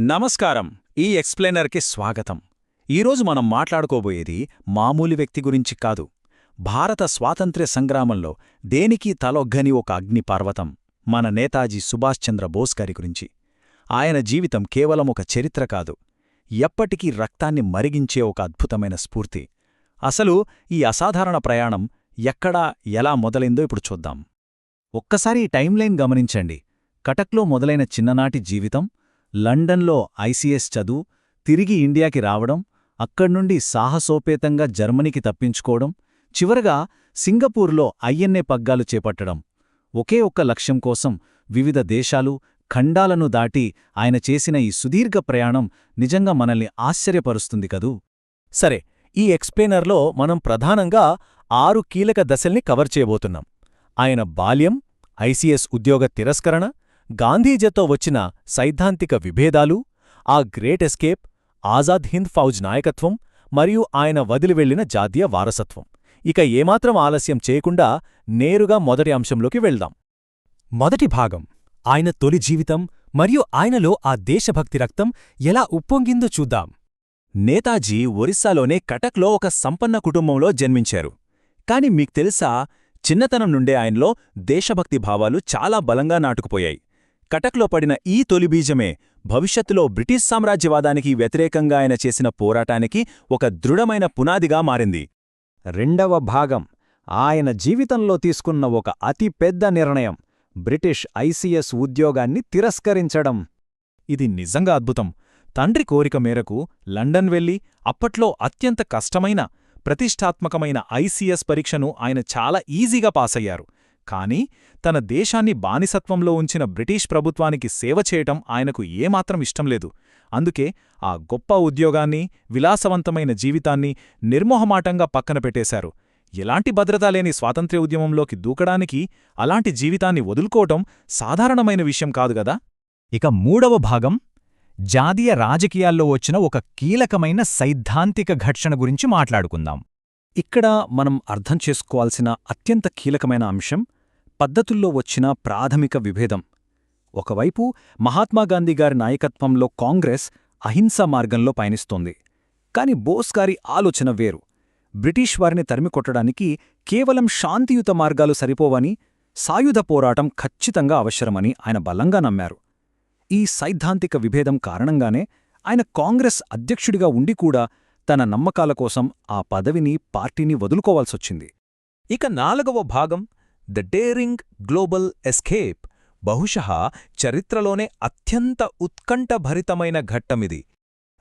నమస్కారం. ఈ ఎక్స్ప్లెయినర్కి స్వాగతం. ఈరోజు మనం మాట్లాడుకోబోయేది మామూలు వ్యక్తి గురించి కాదు. భారత స్వాతంత్ర్య సంగ్రామంలో దేనికి తలొగ్గని ఒక అగ్నిపర్వతం, మన నేతాజీ సుభాష్ చంద్రబోస్ గారి గురించి. ఆయన జీవితం కేవలం ఒక చరిత్ర కాదు, ఎప్పటికీ రక్తాన్ని మరిగించే ఒక అద్భుతమైన స్ఫూర్తి. అసలు ఈ అసాధారణ ప్రయాణం ఎక్కడా ఎలా మొదలైందో ఇప్పుడు చూద్దాం. ఒక్కసారి ఈ టైంలైన్ గమనించండి. కటక్లో మొదలైన చిన్ననాటి జీవితం, లండన్లో ఐసీఎస్ చదువు, తిరిగి ఇండియాకి రావడం, అక్కడ్నుండి సాహసోపేతంగా జర్మనీకి తప్పించుకోవడం, చివరగా సింగపూర్లో ఐఎన్ఏ పగ్గాలు చేపట్టడం. ఒకే ఒక్క లక్ష్యం కోసం వివిధ దేశాలు, ఖండాలను దాటి ఆయన చేసిన ఈ సుదీర్ఘ ప్రయాణం నిజంగా మనల్ని ఆశ్చర్యపరుస్తుంది కదూ. సరే, ఈ ఎక్స్ప్లెయినర్లో మనం ప్రధానంగా 6 కీలక దశల్ని కవర్ చేయబోతున్నాం. ఆయన బాల్యం, ఐసీఎస్ ఉద్యోగ తిరస్కరణ, గాంధీజీతో వచ్చిన సైద్ధాంతిక విభేదాలు, ఆ గ్రేట్ ఎస్కేప్, ఆజాద్ హింద్ ఫౌజ్ నాయకత్వం మరియు ఆయన వదిలివెళ్లిన జాతీయ వారసత్వం. ఇక ఏమాత్రం ఆలస్యం చేయకుండా నేరుగా మొదటి అంశంలోకి వెళ్దాం. మొదటి భాగం, ఆయన తొలి జీవితం మరియు ఆయనలో ఆ దేశభక్తి రక్తం ఎలా ఉప్పొంగిందో చూద్దాం. నేతాజీ ఒరిస్సాలోనే కటక్లో ఒక సంపన్న కుటుంబంలో జన్మించారు. కాని మీకు తెలుసా, చిన్నతనం నుండే ఆయనలో దేశభక్తి భావాలు చాలా బలంగా నాటుకుపోయాయి. కటక్లో పడిన ఈ తొలిబీజమే భవిష్యత్తులో బ్రిటిష్ సామ్రాజ్యవాదానికి వ్యతిరేకంగా ఆయన చేసిన పోరాటానికి ఒక దృఢమైన పునాదిగా మారింది. రెండవ భాగం, ఆయన జీవితంలో తీసుకున్న ఒక అతిపెద్ద నిర్ణయం, బ్రిటిష్ ఐసీఎస్ ఉద్యోగాన్ని తిరస్కరించడం. ఇది నిజంగా అద్భుతం. తండ్రి కోరిక మేరకు లండన్ వెళ్లి అప్పట్లో అత్యంత కష్టమైన, ప్రతిష్ఠాత్మకమైన ఐసీఎస్ పరీక్షను ఆయన చాలా ఈజీగా పాసయ్యారు. కానీ తన దేశాన్ని బానిసత్వంలో ఉంచిన బ్రిటిష్ ప్రభుత్వానికి సేవ చేయటం ఆయనకు ఏమాత్రం ఇష్టంలేదు. అందుకే ఆ గొప్ప ఉద్యోగాన్ని, విలాసవంతమైన జీవితాన్ని నిర్మోహమాటంగా పక్కన పెట్టేశారు. ఎలాంటి భద్రత లేని స్వాతంత్ర్య ఉద్యమంలోకి దూకడానికి అలాంటి జీవితాన్ని వదులుకోవటం సాధారణమైన విషయం కాదుగదా. ఇక మూడవ భాగం, జాతీయ రాజకీయాల్లో వచ్చిన ఒక కీలకమైన సైద్ధాంతిక ఘర్షణ గురించి మాట్లాడుకుందాం. ఇక్కడ మనం అర్థం చేసుకోవాల్సిన అత్యంత కీలకమైన అంశం, పద్ధతుల్లో వచ్చిన ప్రాథమిక విభేదం. ఒకవైపు మహాత్మాగాంధీగారి నాయకత్వంలో కాంగ్రెస్ అహింసా మార్గంలో పయనిస్తోంది. కాని బోస్ గారి ఆలోచన వేరు. బ్రిటిష్ వారిని తరిమికొట్టడానికి కేవలం శాంతియుత మార్గాలు సరిపోవని, సాయుధ పోరాటం ఖచ్చితంగా అవసరమని ఆయన బలంగా నమ్మారు. ఈ సైద్ధాంతిక విభేదం కారణంగానే ఆయన కాంగ్రెస్ అధ్యక్షుడిగా ఉండి కూడా తన నమ్మకాల కోసం ఆ పదవిని, పార్టీని వదులుకోవాల్సొచ్చింది. ఇక నాలుగవ భాగం, ద డేరింగ్ గ్లోబల్ ఎస్కేప్, బహుశః చరిత్రలోనే అత్యంత ఉత్కంఠభరితమైన ఘట్టమిది.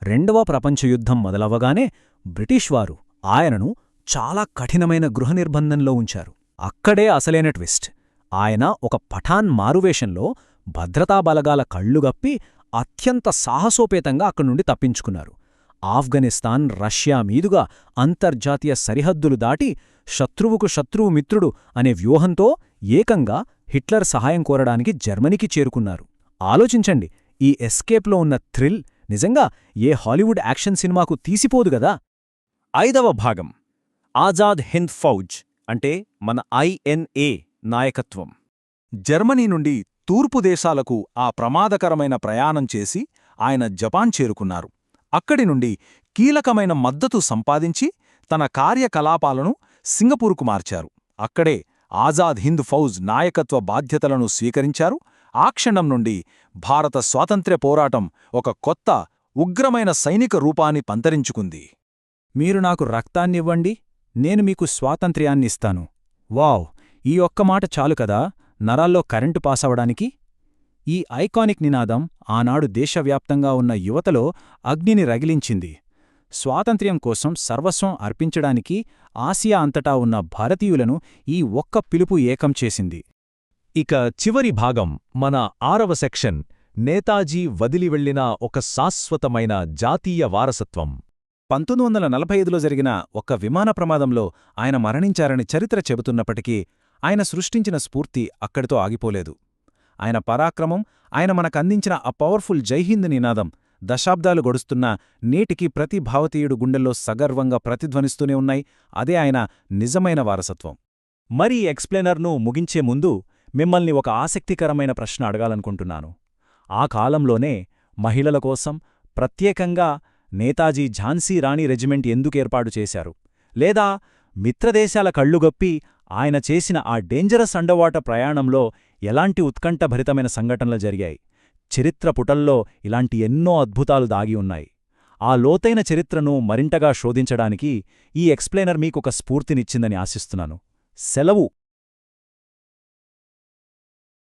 రెండవ ప్రపంచ యుద్ధం మొదలవగానే బ్రిటిష్ వారు ఆయనను చాలా కఠినమైన గృహనిర్బంధంలో ఉంచారు. అక్కడే అసలైన ట్విస్ట్. ఆయన ఒక పఠాన్ మారువేషంలో భద్రతా బలగాల కళ్ళుగప్పి అత్యంత సాహసోపేతంగా అక్కడ్నుండి తప్పించుకున్నారు. ఆఫ్ఘనిస్తాన్, రష్యా మీదుగా అంతర్జాతీయ సరిహద్దులు దాటి శత్రువుకు శత్రువు మిత్రుడు అనే వ్యూహంతో ఏకంగా హిట్లర్ సహాయం కోరడానికి జర్మనీకి చేరుకున్నారు. ఆలోచించండి, ఈ ఎస్కేప్లో ఉన్న థ్రిల్ నిజంగా ఏ హాలీవుడ్ యాక్షన్ సినిమాకు తీసిపోదుగదా. ఐదవ భాగం, ఆజాద్ హింద్ ఫౌజ్ అంటే మన ఐఎన్ఏ నాయకత్వం. జర్మనీ నుండి తూర్పు దేశాలకు ఆ ప్రమాదకరమైన ప్రయాణం చేసి ఆయన జపాన్ చేరుకున్నారు. అక్కడి నుండి కీలకమైన మద్దతు సంపాదించి తన కార్యకలాపాలను సింగపూరుకు మార్చారు. అక్కడే ఆజాద్ హింద్ ఫౌజ్ నాయకత్వ బాధ్యతలను స్వీకరించారు. ఆ క్షణం నుండి భారత స్వాతంత్ర్య పోరాటం ఒక కొత్త, ఉగ్రమైన సైనిక రూపాన్ని పంతరించుకుంది. మీరు నాకు రక్తాన్నివ్వండి, నేను మీకు స్వాతంత్ర్యాన్నిస్తాను. వావ్, ఈ ఒక్క మాట చాలు కదా నరాల్లో కరెంటు పాసవడానికి. ఈ ఐకానిక్ నినాదం ఆనాడు దేశవ్యాప్తంగా ఉన్న యువతలో అగ్నిని రగిలించింది. స్వాతంత్ర్యం కోసం సర్వస్వం అర్పించడానికి ఆసియా అంతటా ఉన్న భారతీయులను ఈ ఒక్క పిలుపు ఏకం చేసింది. ఇక చివరి భాగం, మన 6వ సెక్షన్, నేతాజీ వదిలివెళ్లిన ఒక శాశ్వతమైన జాతీయ వారసత్వం. 1945లో జరిగిన ఒక విమాన ప్రమాదంలో ఆయన మరణించారని చరిత్ర చెబుతున్నప్పటికీ ఆయన సృష్టించిన స్ఫూర్తి అక్కడితో ఆగిపోలేదు. ఆయన పరాక్రమం, ఆయన మనకందించిన ఆ పవర్ఫుల్ జైహింద్ నినాదం దశాబ్దాలు గడుస్తున్నా నేటికి ప్రతి భారతీయుడు గుండెల్లో సగర్వంగా ప్రతిధ్వనిస్తూనే ఉన్నాయి. అదే ఆయన నిజమైన వారసత్వం. మరి ఎక్స్ప్లెయినర్ను ముగించే ముందు మిమ్మల్ని ఒక ఆసక్తికరమైన ప్రశ్న అడగాలనుకుంటున్నాను. ఆ కాలంలోనే మహిళల కోసం ప్రత్యేకంగా నేతాజీ ఝాన్సీ రాణి రెజిమెంట్ ఎందుకేర్పాటు చేశారు, లేదా మిత్రదేశాల కళ్ళుగప్పి ఆయన చేసిన ఆ డేంజరస్ అండర్వాటర్ ప్రయాణంలో ఎలాంటి ఉత్కంఠభరితమైన సంఘటనలు జరిగాయి. చరిత్ర పుటల్లో ఇలాంటి ఎన్నో అద్భుతాలు దాగి ఉన్నాయి. ఆ లోతైన చరిత్రను మరింతగా శోధించడానికి ఈ ఎక్స్ప్లెయినర్ మీకొక స్ఫూర్తినిచ్చిందని ఆశిస్తున్నాను. సెలవు.